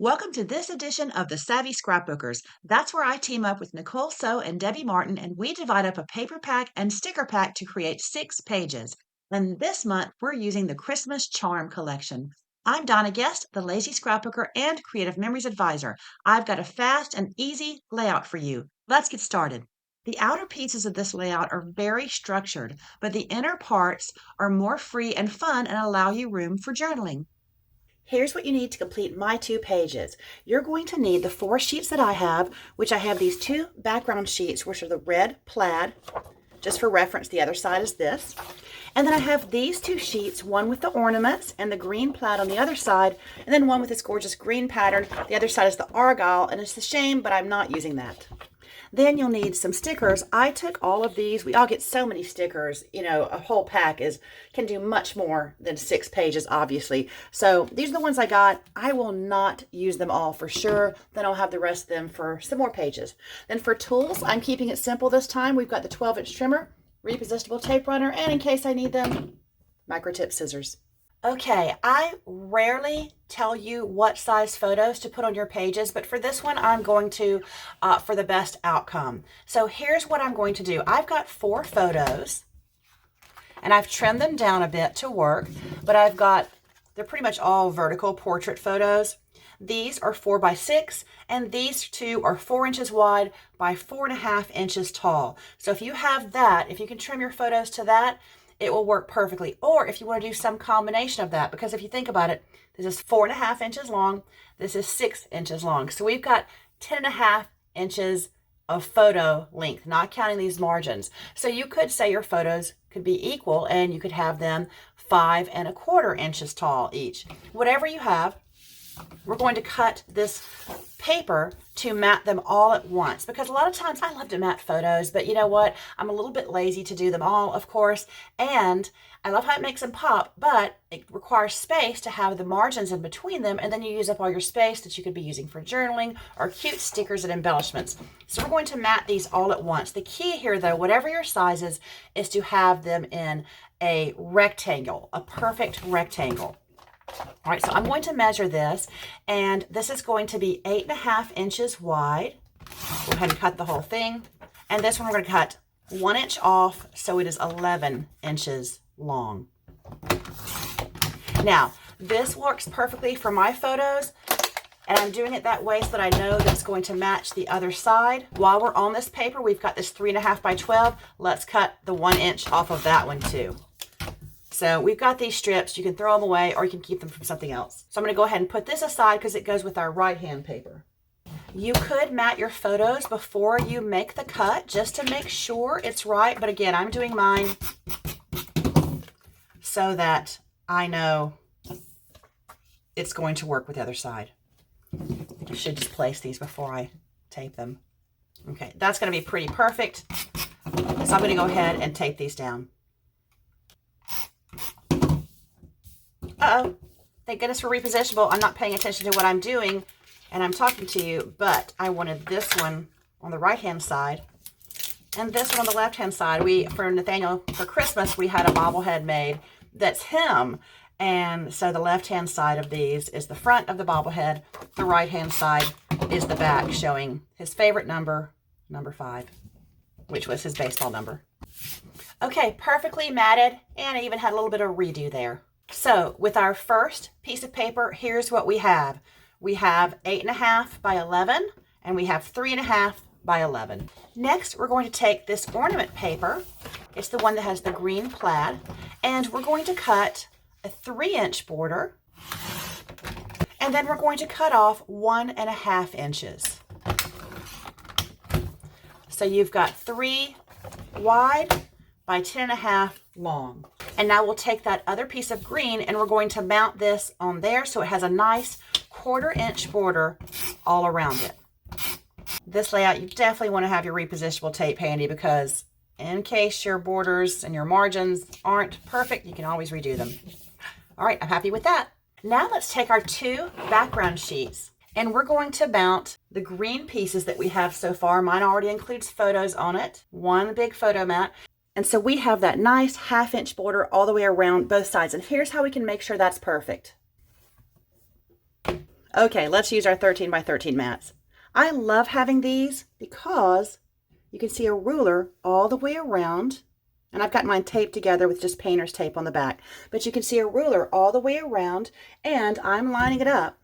Welcome to this edition of the Savvy Scrapbookers. That's where I team up with Nicole and Debbie Martin, and we divide up a paper pack and sticker pack to create 6 pages. And this month, we're using the Christmas Charm collection. I'm Donna Guest, the Lazy Scrapbooker and Creative Memories Advisor. I've got a fast and easy layout for you. Let's get started. The outer pieces of this layout are very structured, but the inner parts are more free and fun and allow you room for journaling. Here's what you need to complete my 2 pages. You're going to need the 4 sheets that I have, which I have these 2 background sheets, which are the red plaid. Just for reference, the other side is this. And then I have these 2 sheets, one with the ornaments and the green plaid on the other side, and then one with this gorgeous green pattern. The other side is the argyle, and it's a shame, but I'm not using that. Then you'll need some stickers. I took all of these. We all get so many stickers. You know, a whole pack can do much more than 6 pages, obviously. So these are the ones I got. I will not use them all for sure. Then I'll have the rest of them for some more pages. Then for tools, I'm keeping it simple this time. We've got the 12-inch trimmer, repositionable tape runner, and in case I need them, micro tip scissors. Okay, I rarely tell you what size photos to put on your pages, but for this one, I'm going to, for the best outcome. So here's what I'm going to do. I've got 4 photos, and I've trimmed them down a bit to work, but they're pretty much all vertical portrait photos. These are 4 by 6, and these 2 are 4 inches wide by 4.5 inches tall. So if you have that, if you can trim your photos to that, it will work perfectly. Or if you want to do some combination of that, because if you think about it, this is 4.5 inches long, this is 6 inches long. So we've got 10.5 inches of photo length, not counting these margins. So you could say your photos could be equal and you could have them 5.25 inches tall each. Whatever you have, we're going to cut this paper to mat them all at once, because a lot of times I love to mat photos, but you know what? I'm a little bit lazy to do them all, of course, and I love how it makes them pop, but it requires space to have the margins in between them, and then you use up all your space that you could be using for journaling or cute stickers and embellishments. So we're going to mat these all at once. The key here, though, whatever your size is to have them in a rectangle, a perfect rectangle. All right, so I'm going to measure this, and this is going to be 8.5 inches wide. Go ahead and cut the whole thing. And this one we're going to cut 1 inch off, so it is 11 inches long. Now, this works perfectly for my photos, and I'm doing it that way so that I know that it's going to match the other side. While we're on this paper, we've got this 3.5 by 12. Let's cut the 1 inch off of that one too. So we've got these strips. You can throw them away or you can keep them from something else. So I'm going to go ahead and put this aside because it goes with our right-hand paper. You could mat your photos before you make the cut just to make sure it's right. But again, I'm doing mine so that I know it's going to work with the other side. I should just place these before I tape them. Okay, that's going to be pretty perfect. So I'm going to go ahead and tape these down. Uh-oh, thank goodness for repositionable. I'm not paying attention to what I'm doing and I'm talking to you, but I wanted this one on the right-hand side and this one on the left-hand side. For Nathaniel, for Christmas, we had a bobblehead made that's him. And so the left-hand side of these is the front of the bobblehead. The right-hand side is the back, showing his favorite number, number 5, which was his baseball number. Okay, perfectly matted, and I even had a little bit of redo there. So with our first piece of paper, here's what we have. We have 8.5 by 11, and we have 3.5 by 11. Next, we're going to take this ornament paper. It's the one that has the green plaid, and we're going to cut a 3-inch border, and then we're going to cut off 1.5 inches. So you've got 3 wide by 10.5 long. And now we'll take that other piece of green and we're going to mount this on there so it has a nice 1/4 inch border all around it. This layout, you definitely want to have your repositionable tape handy, because in case your borders and your margins aren't perfect, you can always redo them. All right, I'm happy with that. Now let's take our 2 background sheets and we're going to mount the green pieces that we have so far. Mine already includes photos on it, one big photo mat. And so we have that nice 1/2 inch border all the way around both sides. And here's how we can make sure that's perfect. Okay, let's use our 13 by 13 mats. I love having these because you can see a ruler all the way around, and I've got mine taped together with just painter's tape on the back, but you can see a ruler all the way around, and I'm lining it up,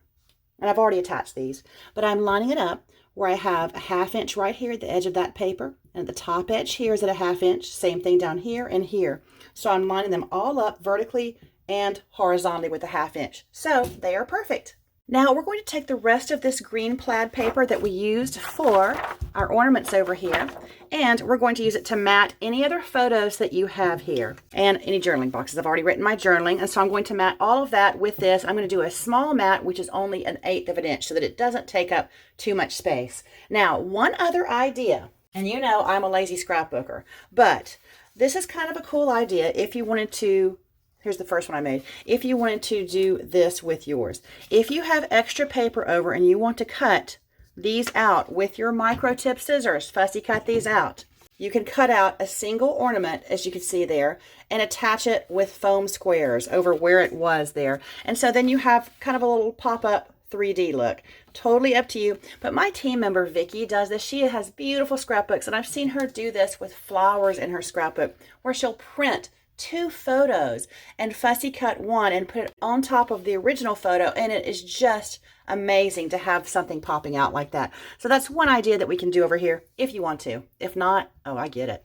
and I've already attached these, but I'm lining it up where I have a 1/2 inch right here at the edge of that paper, and the top edge here is at a 1/2 inch, same thing down here and here. So I'm lining them all up vertically and horizontally with a 1/2 inch. So they are perfect. Now we're going to take the rest of this green plaid paper that we used for our ornaments over here, and we're going to use it to mat any other photos that you have here and any journaling boxes. I've already written my journaling, and so I'm going to mat all of that with this. I'm going to do a small mat, which is only 1/8 of an inch, so that it doesn't take up too much space. Now, one other idea, and you know I'm a lazy scrapbooker, but this is kind of a cool idea if you wanted to. Here's the first one I made. If you wanted to do this with yours, if you have extra paper over and you want to cut these out with your micro tip scissors, fussy cut these out, you can cut out a single ornament, as you can see there, and attach it with foam squares over where it was there. And so then you have kind of a little pop-up 3D look. Totally up to you. But my team member Vicky does this. She has beautiful scrapbooks, and I've seen her do this with flowers in her scrapbook, where she'll print 2 photos and fussy cut one and put it on top of the original photo, and it is just amazing to have something popping out like that. So that's one idea that we can do over here if you want to. If not, oh, I get it.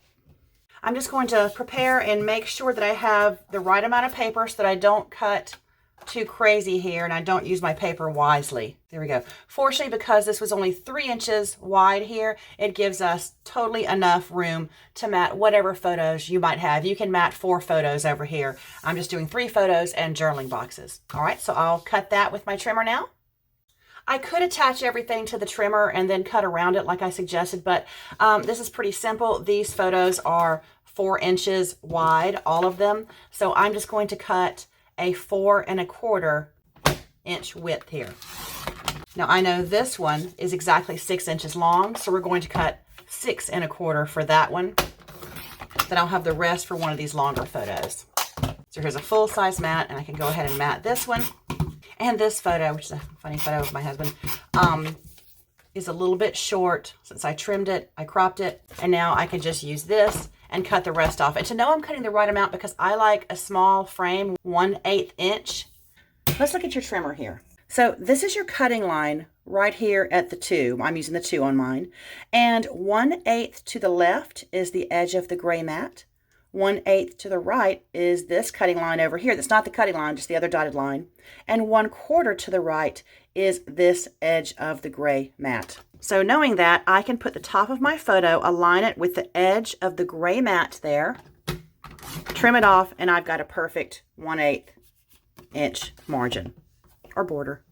I'm just going to prepare and make sure that I have the right amount of paper so that I don't cut too crazy here and I don't use my paper wisely. There we go. Fortunately, because this was only 3 inches wide here, it gives us totally enough room to mat whatever photos you might have. You can mat 4 photos over here. I'm just doing 3 photos and journaling boxes. All right, so I'll cut that with my trimmer now. I could attach everything to the trimmer and then cut around it like I suggested, but this is pretty simple. These photos are 4 inches wide, all of them. So I'm just going to cut a 4 1/4 inch width here. Now I know this one is exactly 6 inches long, so we're going to cut 6 1/4 for that one. Then I'll have the rest for one of these longer photos. So here's a full-size mat, and I can go ahead and mat this one. And this photo, which is a funny photo of my husband, is a little bit short. Since I trimmed it, I cropped it, and now I can just use this and cut the rest off. And to know I'm cutting the right amount, because I like a small frame, 1/8 inch. Let's look at your trimmer here. So this is your cutting line right here at the 2. I'm using the 2 on mine. And 1/8 to the left is the edge of the gray mat. 1/8 to the right is this cutting line over here. That's not the cutting line, just the other dotted line. And 1/4 to the right is this edge of the gray mat. So knowing that, I can put the top of my photo, align it with the edge of the gray mat there, trim it off, and I've got a perfect 1/8 inch margin or border.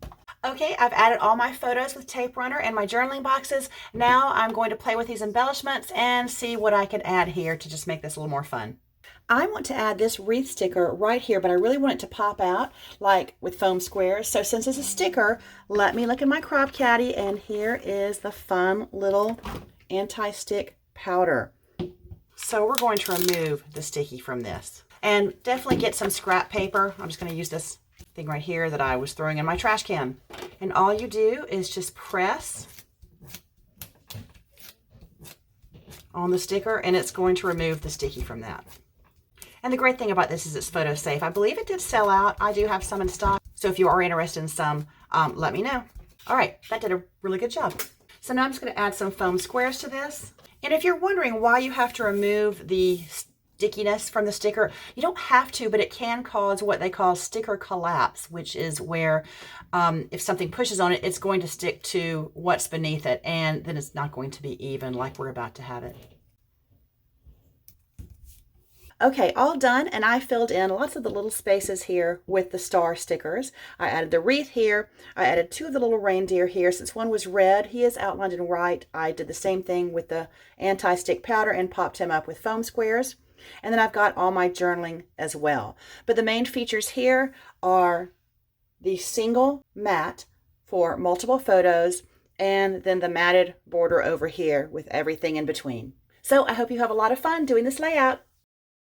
Okay, I've added all my photos with tape runner and my journaling boxes. Now I'm going to play with these embellishments and see what I can add here to just make this a little more fun. I want to add this wreath sticker right here, but I really want it to pop out like with foam squares. So since it's a sticker, let me look in my crop caddy, and here is the fun little anti-stick powder. So we're going to remove the sticky from this and definitely get some scrap paper. I'm just going to use this thing right here that I was throwing in my trash can. And all you do is just press on the sticker, and it's going to remove the sticky from that. And the great thing about this is it's photo safe. I believe it did sell out. I do have some in stock. So if you are interested in some, let me know. All right, that did a really good job. So now I'm just going to add some foam squares to this. And if you're wondering why you have to remove the stickiness from the sticker, you don't have to, but it can cause what they call sticker collapse, which is where if something pushes on it, it's going to stick to what's beneath it, and then it's not going to be even like we're about to have it. Okay, all done, and I filled in lots of the little spaces here with the star stickers. I added the wreath here. I added 2 of the little reindeer here. Since one was red, he is outlined in white. I did the same thing with the anti-stick powder and popped him up with foam squares. And then I've got all my journaling as well. But the main features here are the single mat for multiple photos, and then the matted border over here with everything in between. So I hope you have a lot of fun doing this layout.